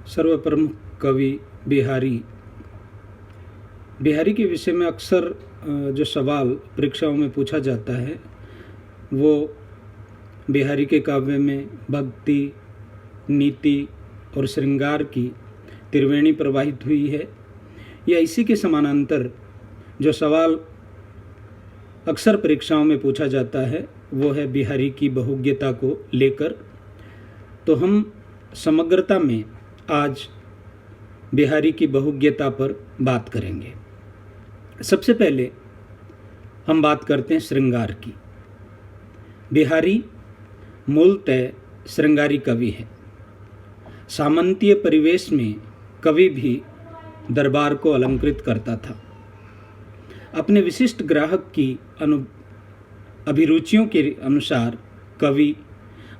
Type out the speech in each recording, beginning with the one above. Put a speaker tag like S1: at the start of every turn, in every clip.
S1: सर्वप्रमुख कवि बिहारी। बिहारी के विषय में अक्सर जो सवाल परीक्षाओं में पूछा जाता है वो बिहारी के काव्य में भक्ति, नीति और श्रृंगार की त्रिवेणी प्रवाहित हुई है, या इसी के समानांतर जो सवाल अक्सर परीक्षाओं में पूछा जाता है वो है बिहारी की बहुज्ञता को लेकर। तो हम समग्रता में आज बिहारी की बहुज्ञता पर बात करेंगे। सबसे पहले हम बात करते हैं श्रृंगार की। बिहारी मूलतः श्रृंगारी कवि है। सामंतीय परिवेश में कवि भी दरबार को अलंकृत करता था। अपने विशिष्ट ग्राहक की अभिरुचियों के अनुसार कवि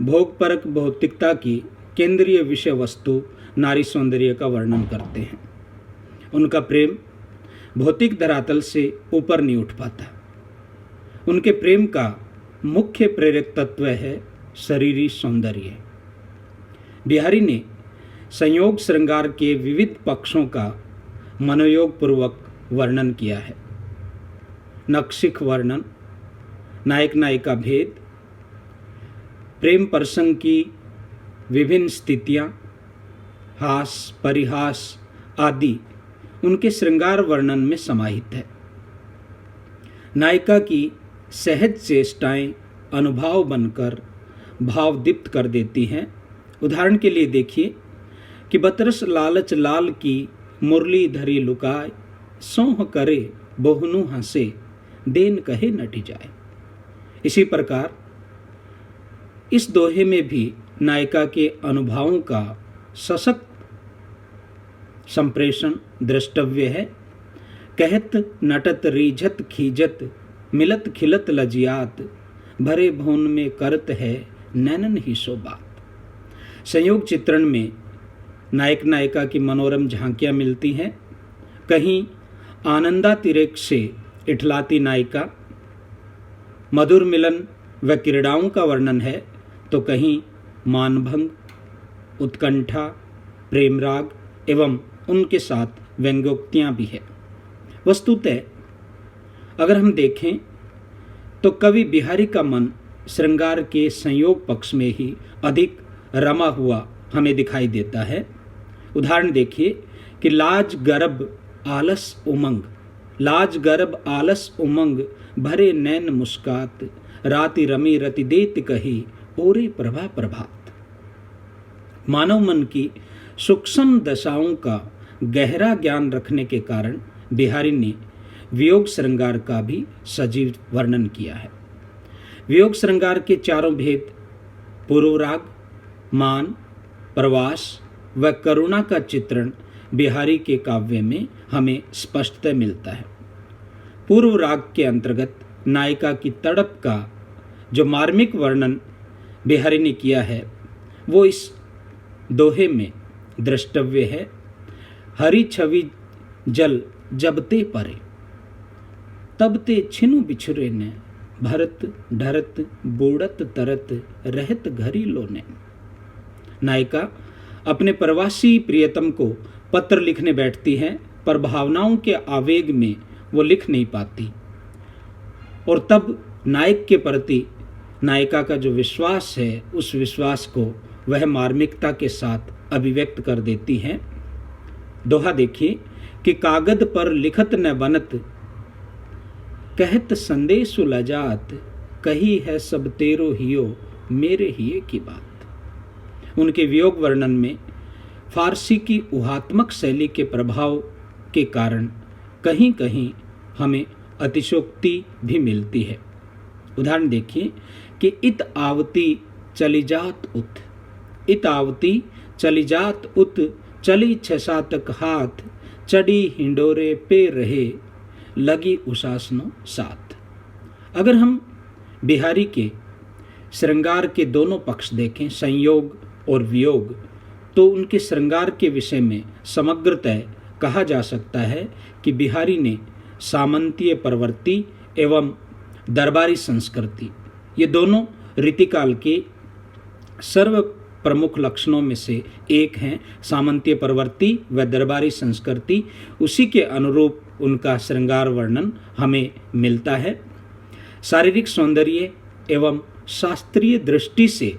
S1: भोगपरक भौतिकता की केंद्रीय विषय वस्तु नारी सौंदर्य का वर्णन करते हैं। उनका प्रेम भौतिक धरातल से ऊपर नहीं उठ पाता। उनके प्रेम का मुख्य प्रेरक तत्व है शरीरी सौंदर्य। बिहारी ने संयोग श्रृंगार के विविध पक्षों का मनोयोग पूर्वक वर्णन किया है। नक्शिख वर्णन, नायक नायिका भेद, प्रेम प्रसंग की विभिन्न स्थितियाँ, हास परिहास आदि उनके श्रृंगार वर्णन में समाहित है। नायिका की सहज चेष्टाएं अनुभाव बनकर भाव दीप्त कर देती हैं। उदाहरण के लिए देखिए कि बतरस लालच लाल की मुरली धरी लुकाय, सोह करे बहुनु हंसे देन कहे नटी जाए। इसी प्रकार इस दोहे में भी नायिका के अनुभवों का सशक्त संप्रेषण द्रष्टव्य है। कहत नटत रीझत खीजत मिलत खिलत लजियात, भरे भवन में करत है नैनन ही सो बात। संयोग चित्रण में नायक नायिका की मनोरम झांकियां मिलती हैं। कहीं आनंदातिरेक से इठलाती नायिका, मधुर मिलन व क्रीड़ाओं का वर्णन है, तो कहीं मानभंग, उत्कंठा, प्रेमराग एवं उनके साथ व्यंग्योक्तियाँ भी है। वस्तुतः अगर हम देखें तो कवि बिहारी का मन श्रृंगार के संयोग पक्ष में ही अधिक रमा हुआ हमें दिखाई देता है। उदाहरण देखिए कि लाज गर्भ आलस उमंग, लाज गर्भ आलस उमंग, भरे नैन मुस्कात, राति रमी रति देत कही, ओरे प्रभा प्रभात। मानव मन की सूक्ष्म दशाओं का गहरा ज्ञान रखने के कारण बिहारी ने वियोग श्रृंगार का भी सजीव वर्णन किया है। वियोग श्रृंगार के चारों भेद पूर्वराग, मान, प्रवास व करुणा का चित्रण बिहारी के काव्य में हमें स्पष्टतः मिलता है। पूर्व राग के अंतर्गत नायिका की तड़प का जो मार्मिक वर्णन बिहारी ने किया है वो इस दोहे में द्रष्टव्य है। हरी छवि जल जबते परे, तबते छिनु बिछुरे ने, भरत ढरत बूढ़त तरत रहत घरी लोने। नायिका अपने प्रवासी प्रियतम को पत्र लिखने बैठती है, पर भावनाओं के आवेग में वो लिख नहीं पाती, और तब नायक के प्रति नायिका का जो विश्वास है उस विश्वास को वह मार्मिकता के साथ अभिव्यक्त कर देती हैं। दोहा देखिए कि कागद पर लिखत न बनत, कहत संदेश लजात, कही है सब तेरो हियो मेरे हिये की बात। उनके वियोग वर्णन में फारसी की ऊहात्मक शैली के प्रभाव के कारण कहीं कहीं हमें अतिशोक्ति भी मिलती है। उदाहरण देखिए कि इत आवती चली जात उत, इत आवती चली जात उत, चली छसा तक हाथ, चढ़ी हिंडोरे पे रहे, लगी उसासनो साथ। अगर हम बिहारी के श्रृंगार के दोनों पक्ष देखें, संयोग और वियोग, तो उनके श्रृंगार के विषय में समग्रतः कहा जा सकता है कि बिहारी ने सामंतीय प्रवृत्ति एवं दरबारी संस्कृति, ये दोनों रीतिकाल के सर्व प्रमुख लक्षणों में से एक हैं सामंतीय प्रवृत्ति व दरबारी संस्कृति। उसी के अनुरूप उनका श्रृंगार वर्णन हमें मिलता है। शारीरिक सौंदर्य एवं शास्त्रीय दृष्टि से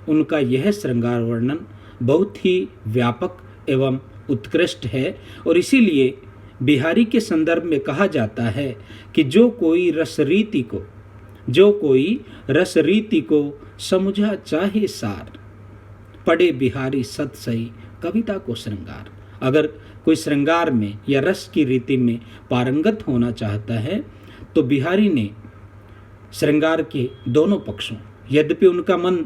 S1: उनका यह श्रृंगार वर्णन बहुत ही व्यापक एवं उत्कृष्ट है और इसीलिए बिहारी के संदर्भ में कहा जाता है कि जो कोई रस रीति को समझा चाहे सार, पढ़े बिहारी सत सही कविता को श्रृंगार। अगर कोई श्रृंगार में या रस की रीति में पारंगत होना चाहता है तो बिहारी ने श्रृंगार के दोनों पक्षों, यद्यपि उनका मन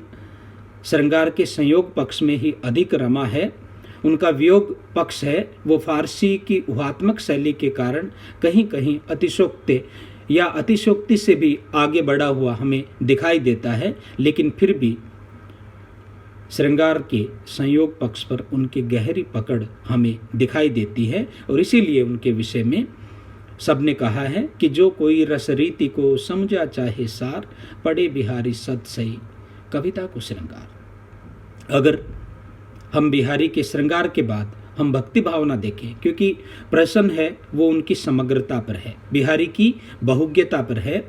S1: श्रृंगार के संयोग पक्ष में ही अधिक रमा है, उनका वियोग पक्ष है वो फारसी की ऊहात्मक शैली के कारण कहीं कहीं अतिशोक्ति या अतिशोक्ति से भी आगे बढ़ा हुआ हमें दिखाई देता है, लेकिन फिर भी श्रृंगार के संयोग पक्ष पर उनकी गहरी पकड़ हमें दिखाई देती है और इसीलिए उनके विषय में सबने कहा है कि जो कोई रस रीति को समझा चाहे सार, पढ़े बिहारी सत सही कविता को श्रृंगार। अगर हम बिहारी के श्रृंगार के बाद हम भक्ति भावना देखें, क्योंकि प्रश्न है वो उनकी समग्रता पर है, बिहारी की बहुज्ञता पर है,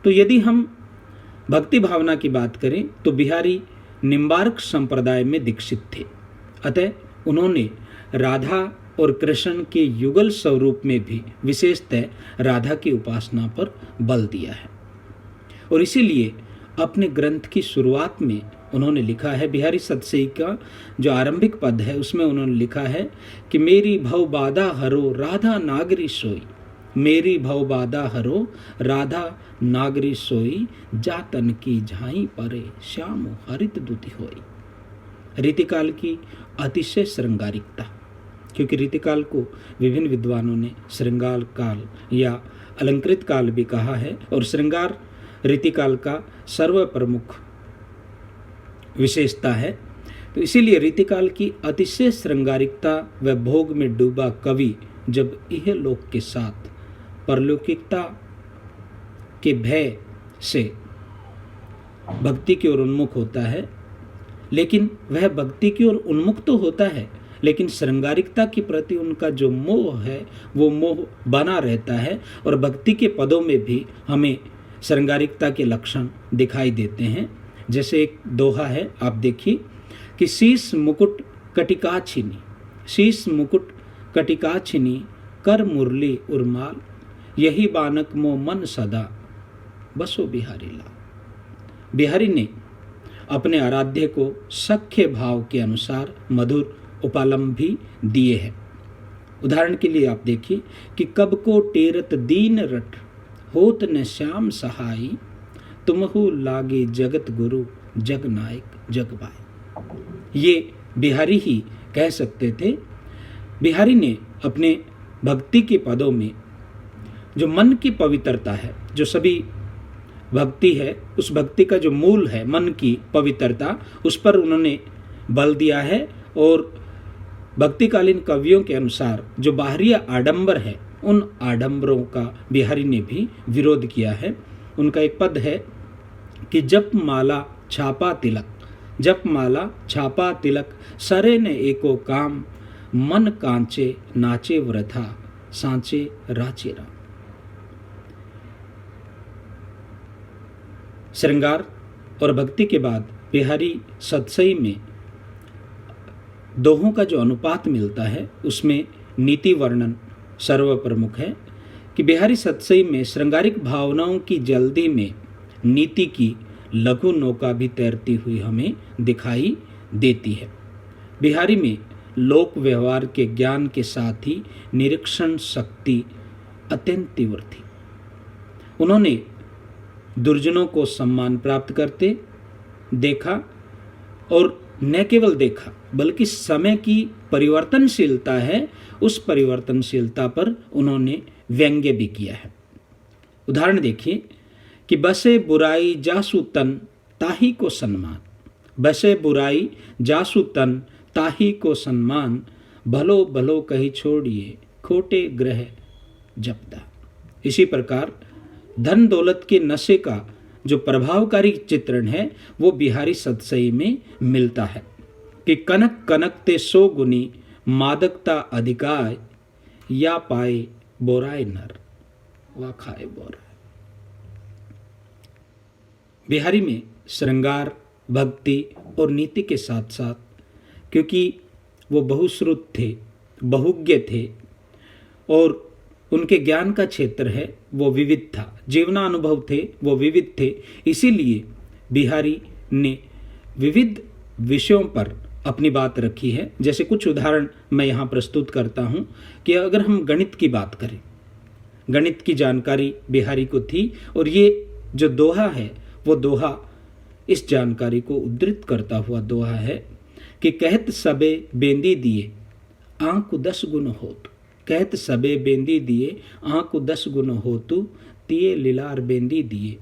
S1: तो यदि हम भक्ति भावना की बात करें तो बिहारी निम्बार्क संप्रदाय में दीक्षित थे। अतः उन्होंने राधा और कृष्ण के युगल स्वरूप में भी विशेषतः राधा की उपासना पर बल दिया है और इसीलिए अपने ग्रंथ की शुरुआत में उन्होंने लिखा है, बिहारी सतसई का जो आरंभिक पद है उसमें उन्होंने लिखा है कि मेरी भव बाधा हरो राधा नागरी सोई, मेरी भव बाधा हरो राधा नागरी सोई, जातन की झाई परे श्याम हरित दुति होई। रीतिकाल की अतिशय श्रृंगारिकता, क्योंकि रीतिकाल को विभिन्न विद्वानों ने श्रृंगार काल या अलंकृत काल भी कहा है और श्रृंगार रीतिकाल का सर्व प्रमुख विशेषता है। तो इसीलिए रीतिकाल की अतिशय श्रृंगारिकता व भोग में डूबा कवि जब यह लोक के साथ परलौकिकता के भय से भक्ति की ओर उन्मुख होता है, लेकिन वह भक्ति की ओर उन्मुख तो होता है लेकिन श्रृंगारिकता के प्रति उनका जो मोह है वो मोह बना रहता है और भक्ति के पदों में भी हमें श्रृंगारिकता के लक्षण दिखाई देते हैं। जैसे एक दोहा है, आप देखिए कि शीश मुकुट कटिका छिनी, शीश मुकुट कटिका छिनी, कर मुरली उर्माल, यही बानक मो मन सदा बसो बिहारी लाल। बिहारी ने अपने आराध्य को सख्य भाव के अनुसार मधुर उपालंब भी दिए हैं। उदाहरण के लिए आप देखिए कि कब को टेरत दीन रट, होत न श्याम सहाई, तुमहु लागे जगत गुरु जग नायक जगबाई। ये बिहारी ही कह सकते थे। बिहारी ने अपने भक्ति के पदों में जो मन की पवित्रता है, जो सभी भक्ति है उस भक्ति का जो मूल है मन की पवित्रता, उस पर उन्होंने बल दिया है और भक्तिकालीन कवियों के अनुसार जो बाहरी आडंबर है उन आडंबरों का बिहारी ने भी विरोध किया है। उनका एक पद है कि जप माला छापा तिलक, जप माला छापा तिलक, सरे ने एको काम, मन कांचे नाचे वृथा, सांचे राचे राम। श्रृंगार और भक्ति के बाद बिहारी सतसई में दोहों का जो अनुपात मिलता है उसमें नीति वर्णन सर्व प्रमुख है कि बिहारी सतसई में श्रृंगारिक भावनाओं की जल्दी में नीति की लघु नौका भी तैरती हुई हमें दिखाई देती है। बिहारी में लोक व्यवहार के ज्ञान के साथ ही निरीक्षण शक्ति अत्यंत तीव्र थी। उन्होंने दुर्जनों को सम्मान प्राप्त करते देखा और न केवल देखा बल्कि समय की परिवर्तनशीलता है उस परिवर्तनशीलता पर उन्होंने व्यंग्य भी किया है। उदाहरण देखिए कि बसे बुराई जासु तन ताही को सम्मान, बसे बुराई जासु तन ताही को सम्मान, भलो भलो कही छोड़िए खोटे ग्रह जपदा। इसी प्रकार धन दौलत के नशे का जो प्रभावकारी चित्रण है वो बिहारी सतसई में मिलता है कि कनक कनक ते सो गुनी मादकता अधिकाय या पाए बोराय नर वा खाए बोराय। बिहारी में श्रृंगार, भक्ति और नीति के साथ साथ, क्योंकि वो बहुश्रुत थे, बहुज्ञ थे और उनके ज्ञान का क्षेत्र है वो विविध था, जीवनानुभव थे वो विविध थे, इसीलिए बिहारी ने विविध विषयों पर अपनी बात रखी है। जैसे कुछ उदाहरण मैं यहाँ प्रस्तुत करता हूँ कि अगर हम गणित की बात करें, गणित की जानकारी बिहारी को थी और ये जो दोहा है वो दोहा इस जानकारी को उद्धृत करता हुआ दोहा है कि कहत सबे बेंदी दिए आंक 10 गुण होत, कहत सबे बेंदी दिए आंक 10 गुण होतु, तिये लीलार बेंदी दिए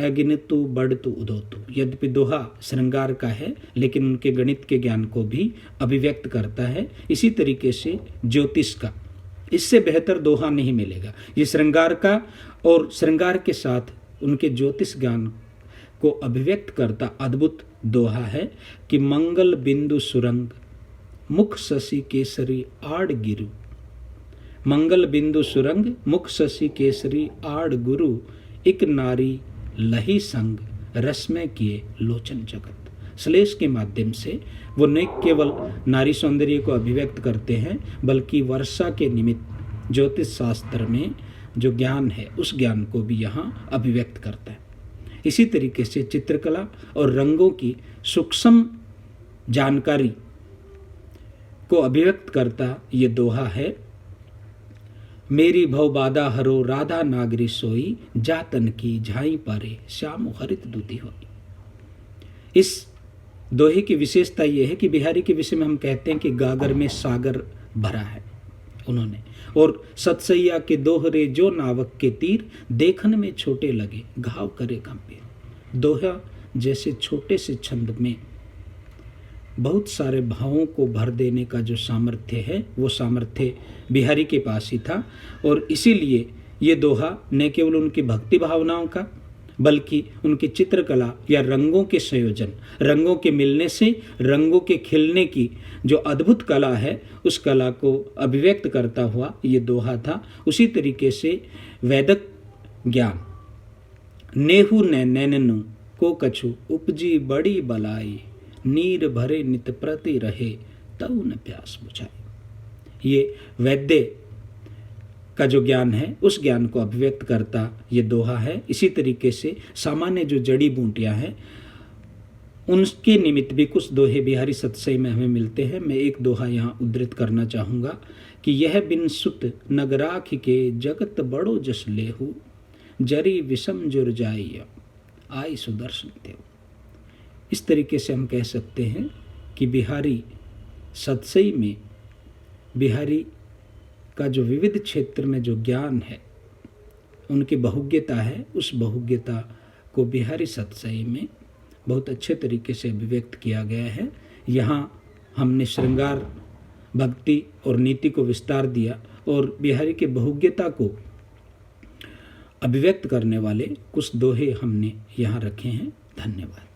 S1: अगिनतु बढ़तु उदोतु। यद्यपि दोहा श्रृंगार का है लेकिन उनके गणित के ज्ञान को भी अभिव्यक्त करता है। इसी तरीके से ज्योतिष का, इससे बेहतर दोहा नहीं मिलेगा। ये श्रृंगार का और श्रृंगार के साथ उनके ज्योतिष ज्ञान को अभिव्यक्त करता अद्भुत दोहा है कि मंगल बिंदु सुरंग मुख शशि केसरी आड़ गिरु, मंगल बिंदु सुरंग मुख शशि केसरी आड़ गुरु, एक नारी लही संग रसमय किए लोचन जगत। श्लेष के माध्यम से वो न केवल नारी सौंदर्य को अभिव्यक्त करते हैं बल्कि वर्षा के निमित्त ज्योतिष शास्त्र में जो ज्ञान है उस ज्ञान को भी यहाँ अभिव्यक्त करता है। इसी तरीके से चित्रकला और रंगों की सूक्ष्म जानकारी को अभिव्यक्त करता ये दोहा है, मेरी भव बाधा हरो राधा नागरी सोई, जातन की झाई पारे श्याम हरित दूती होई। इस दोहे की विशेषता यह है कि बिहारी के विषय में हम कहते हैं कि गागर में सागर भरा है उन्होंने, और सतसैया के दोहरे जो नावक के तीर, देखने में छोटे लगे घाव करे गंभीर। दोहा जैसे छोटे से छंद में बहुत सारे भावों को भर देने का जो सामर्थ्य है वो सामर्थ्य बिहारी के पास ही था, और इसीलिए ये दोहा न केवल उनकी भक्ति भावनाओं का बल्कि उनकी चित्रकला या रंगों के संयोजन, रंगों के मिलने से रंगों के खिलने की जो अद्भुत कला है उस कला को अभिव्यक्त करता हुआ ये दोहा था। उसी तरीके से वैदिक ज्ञान, नेहु नैननु को कछु उपजी बड़ी बलाई, नीर भरे नित प्रति रहे तऊ न प्यास बुझाई। ये वैद्य का जो ज्ञान है उस ज्ञान को अभिव्यक्त करता ये दोहा है। इसी तरीके से सामान्य जो जड़ी बूटियां हैं उनके निमित्त भी कुछ दोहे बिहारी सतसई में हमें मिलते हैं। मैं एक दोहा यहाँ उद्धृत करना चाहूँगा कि यह बिन सुत नगराख के जगत बड़ो जस लेहु, जरी विषम जुर जाई आई सुदर्शन देव। इस तरीके से हम कह सकते हैं कि बिहारी सतसई में बिहारी का जो विविध क्षेत्र में जो ज्ञान है, उनकी बहुज्ञता है, उस बहुज्ञता को बिहारी सतसई में बहुत अच्छे तरीके से अभिव्यक्त किया गया है। यहाँ हमने श्रृंगार, भक्ति और नीति को विस्तार दिया और बिहारी के बहुज्ञता को अभिव्यक्त करने वाले कुछ दोहे हमने यहाँ रखे हैं। धन्यवाद।